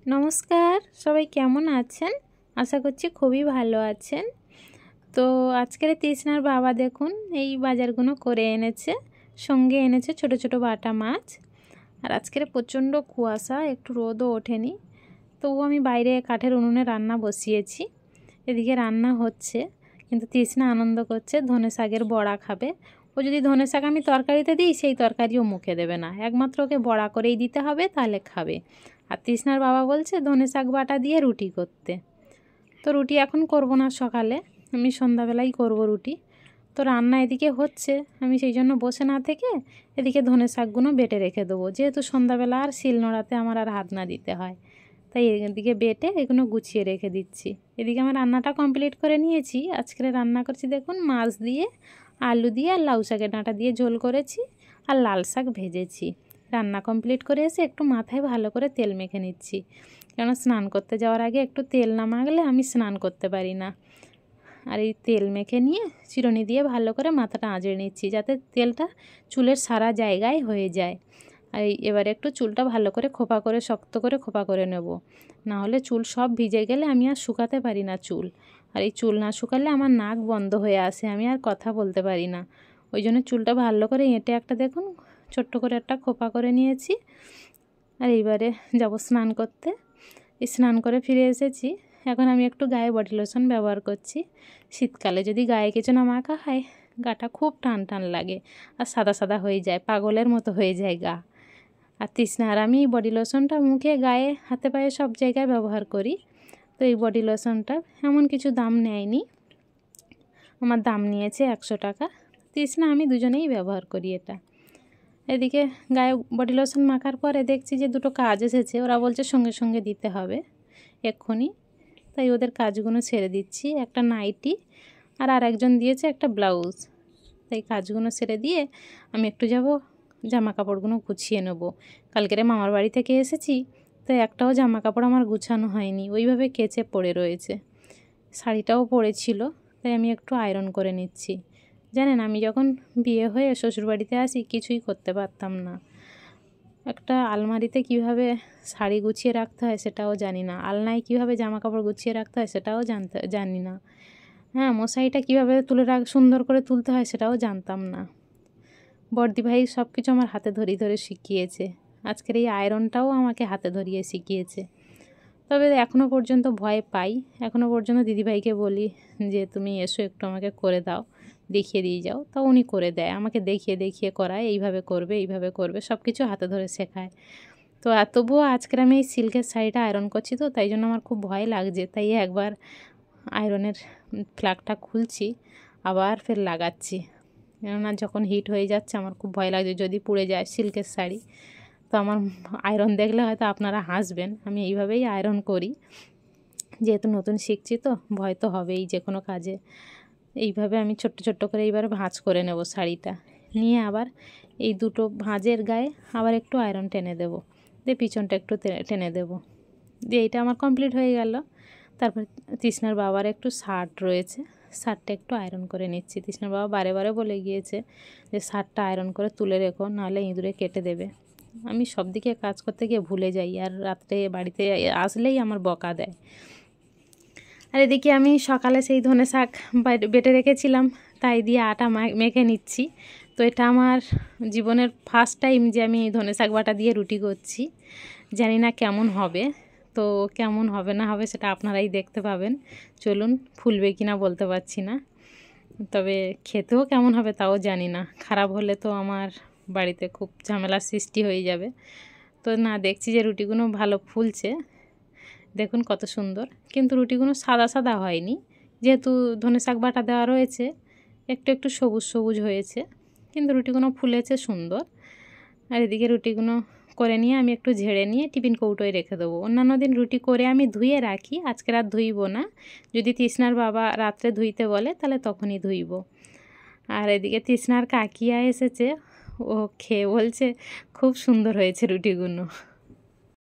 নমস্কার, সবাই কেমন আছেন? আশা করছি খুবই ভালো আছেন। তো আজকের তৃষ্ণার বাবা দেখুন এই বাজারগুলো করে এনেছে, সঙ্গে এনেছে ছোট ছোট বাটা মাছ। আর আজকের প্রচণ্ড কুয়াশা, একটু রোদও ওঠেনি, তবু আমি বাইরে কাঠের উনুনে রান্না বসিয়েছি। এদিকে রান্না হচ্ছে, কিন্তু তৃষ্ণা আনন্দ করছে, ধনে শাকের বড়া খাবে। ও যদি ধনে শাক আমি তরকারিতে দিই, সেই তরকারিও মুখে দেবে না, একমাত্র ওকে বড়া করেই দিতে হবে, তাহলে খাবে। আর তৃষ্ণার বাবা বলছে ধনে শাক বাটা দিয়ে রুটি করতে। তো রুটি এখন করব না, সকালে আমি সন্ধ্যাবেলাই করব রুটি। তো রান্না এদিকে হচ্ছে, আমি সেই জন্য বসে না থেকে এদিকে ধনে শাকগুলো বেটে রেখে দেবো, যেহেতু সন্ধ্যাবেলা আর শিল নোড়াতে আমার আর হাত না দিতে হয়। তাই এদিকে বেটে এগুলো গুছিয়ে রেখে দিচ্ছি। এদিকে আমার রান্নাটা কমপ্লিট করে নিয়েছি। আজকে রান্না করছি দেখুন, মাছ দিয়ে, আলু দিয়ে আর লাউ শাকের ডাঁটা দিয়ে ঝোল করেছি, আর লাল শাক ভেজেছি। রান্না কমপ্লিট করে এসে একটু মাথায় ভালো করে তেল মেখে নিচ্ছি, কেন স্নান করতে যাওয়ার আগে একটু তেল না মাখলে আমি স্নান করতে পারি না। আর এই তেল মেখে নিয়ে চিরুনি দিয়ে ভালো করে মাথাটা আঁচড়ে নিচ্ছি, যাতে তেলটা চুলের সারা জায়গায় হয়ে যায়। আর এবারে একটু চুলটা ভালো করে খোপা করে, শক্ত করে খোপা করে নেব, না হলে চুল সব ভিজে গেলে আমি আর শুকাতে পারি না চুল। আর এই চুল না শুকালে আমার নাক বন্ধ হয়ে আসে, আমি আর কথা বলতে পারি না। ওই জন্য চুলটা ভালো করে এঁটে একটা দেখুন ছোট্ট করে একটা খোপা করে নিয়েছি। আর এইবারে যাব স্নান করতে। স্নান করে ফিরে এসেছি, এখন আমি একটু গায়ে বডি লোশন ব্যবহার করছি। শীতকালে যদি গায়ে কিছু না মাখা হয়, গাটা খুব টান টান লাগে আর সাদা সাদা হয়ে যায়, পাগলের মতো হয়ে যায় গা। আর তৃষ্ণা আর আমি বডি লোশনটা মুখে, গায়ে, হাতে পায়ে সব জায়গায় ব্যবহার করি। তো এই বডি লোশনটা এমন কিছু দাম নেয়নি, আমার দাম নিয়েছে 100 টাকা। তৃষ্ণা আমি দুজনেই ব্যবহার করি এটা। এদিকে গায়ে বডি লোশন মাখার পরে দেখছি যে দুটো কাজ এসেছে, ওরা বলছে সঙ্গে সঙ্গে দিতে হবে এক্ষুনি। তাই ওদের কাজগুলো ছেড়ে দিচ্ছি, একটা নাইটি আর একজন দিয়েছে একটা ব্লাউজ। তাই কাজগুলো ছেড়ে দিয়ে আমি একটু যাব জামা কাপড়গুলো গুছিয়ে নেব। কালকেরে মামার বাড়ি থেকে এসেছি, তাই একটাও জামা কাপড় আমার গুছানো হয়নি, ওইভাবে কেচে পড়ে রয়েছে। শাড়িটাও পরেছিল, তাই আমি একটু আয়রন করে নিচ্ছি। জানেন, আমি যখন বিয়ে হয়ে শ্বশুরবাড়িতে আসি কিছুই করতে পারতাম না। একটা আলমারিতে কিভাবে শাড়ি গুছিয়ে রাখতে হয় সেটাও জানি না, আলনায় কিভাবে জামা কাপড় গুছিয়ে রাখতে হয় সেটাও জানি না। হ্যাঁ, মশারিটা কীভাবে সুন্দর করে তুলতে হয় সেটাও জানতাম না। বড়দি ভাই সব কিছু আমার হাতে ধরে ধরে শিখিয়েছে। আজকের এই আয়রনটাও আমাকে হাতে ধরিয়ে শিখিয়েছে। তবে এখনও পর্যন্ত ভয় পাই, এখনও পর্যন্ত দিদিভাইকে বলি যে তুমি এসো একটু আমাকে করে দাও, দেখিয়ে দিয়ে যাও। তা উনি করে দেয়, আমাকে দেখিয়ে দেখিয়ে করায়, এইভাবে করবে এইভাবে করবে, সব কিছু হাতে ধরে শেখায়। তো তবুও আজকের আমি এই সিল্কের শাড়িটা আয়রন করছি, তো তাই জন্য আমার খুব ভয় লাগছে। তাই একবার আয়রনের প্লাগটা খুলছি, আবার ফের লাগাচ্ছি, কেননা যখন হিট হয়ে যাচ্ছে আমার খুব ভয় লাগছে যদি পুড়ে যায় সিল্কের শাড়ি। তো আমার আয়রন দেখলে হয়তো আপনারা হাসবেন, আমি এইভাবেই আয়রন করি, যেহেতু নতুন শিখছি তো ভয় তো হবেই যে কোনো কাজে। এইভাবে আমি ছোট্ট ছোট্ট করে এইবার ভাঁজ করে নেব শাড়িটা, নিয়ে আবার এই দুটো ভাঁজের গায়ে আবার একটু আয়রন টেনে দেব, দিয়ে পিছনটা একটু টেনে দেব, দিয়ে এইটা আমার কমপ্লিট হয়ে গেল। তারপর তৃষ্ণার বাবার একটু শার্ট রয়েছে, শার্টটা একটু আয়রন করে নিচ্ছি। তৃষ্ণার বাবা বারে বারে বলে গিয়েছে যে শার্টটা আয়রন করে তুলে রেখো, নাহলে ইঁদুরে কেটে দেবে। আমি সব দিকে কাজ করতে গিয়ে ভুলে যাই, আর রাত্রে বাড়িতে আসলেই আমার বকা দেয়। আর এদিকে আমি সকালে সেই ধনে শাক বেটে রেখেছিলাম, তাই দিয়ে আটা মেখে নিচ্ছি। তো এটা আমার জীবনের ফার্স্ট টাইম যে আমি ধনে শাক বাটা দিয়ে রুটি করছি। জানি না কেমন হবে, তো কেমন হবে না হবে সেটা আপনারাই দেখতে পাবেন। চলুন, ফুলবে কি না বলতে পারছি না, তবে খেতেও কেমন হবে তাও জানি না। খারাপ হলে তো আমার বাড়িতে খুব ঝামেলার সৃষ্টি হয়ে যাবে। তো না, দেখছি যে রুটিগুলো ভালো ফুলছে, দেখুন কত সুন্দর। কিন্তু রুটিগুলো সাদা সাদা হয়নি, যেহেতু ধনে শাক বাটা দেওয়া রয়েছে, একটু একটু সবুজ সবুজ হয়েছে, কিন্তু রুটিগুলো ফুলেছে সুন্দর। আর এদিকে রুটিগুলো করে নিয়ে আমি একটু ঝেড়ে নিয়ে টিফিন কৌটোয় রেখে দেবো। অন্যান্য দিন রুটি করে আমি ধুয়ে রাখি, আজকে রাত ধুইব না, যদি তৃষ্ণার বাবা রাত্রে ধুইতে বলে তাহলে তখনই ধুইব। আর এদিকে তৃষ্ণার কাকিয়া এসেছে, ও খেয়ে বলছে খুব সুন্দর হয়েছে রুটিগুলো।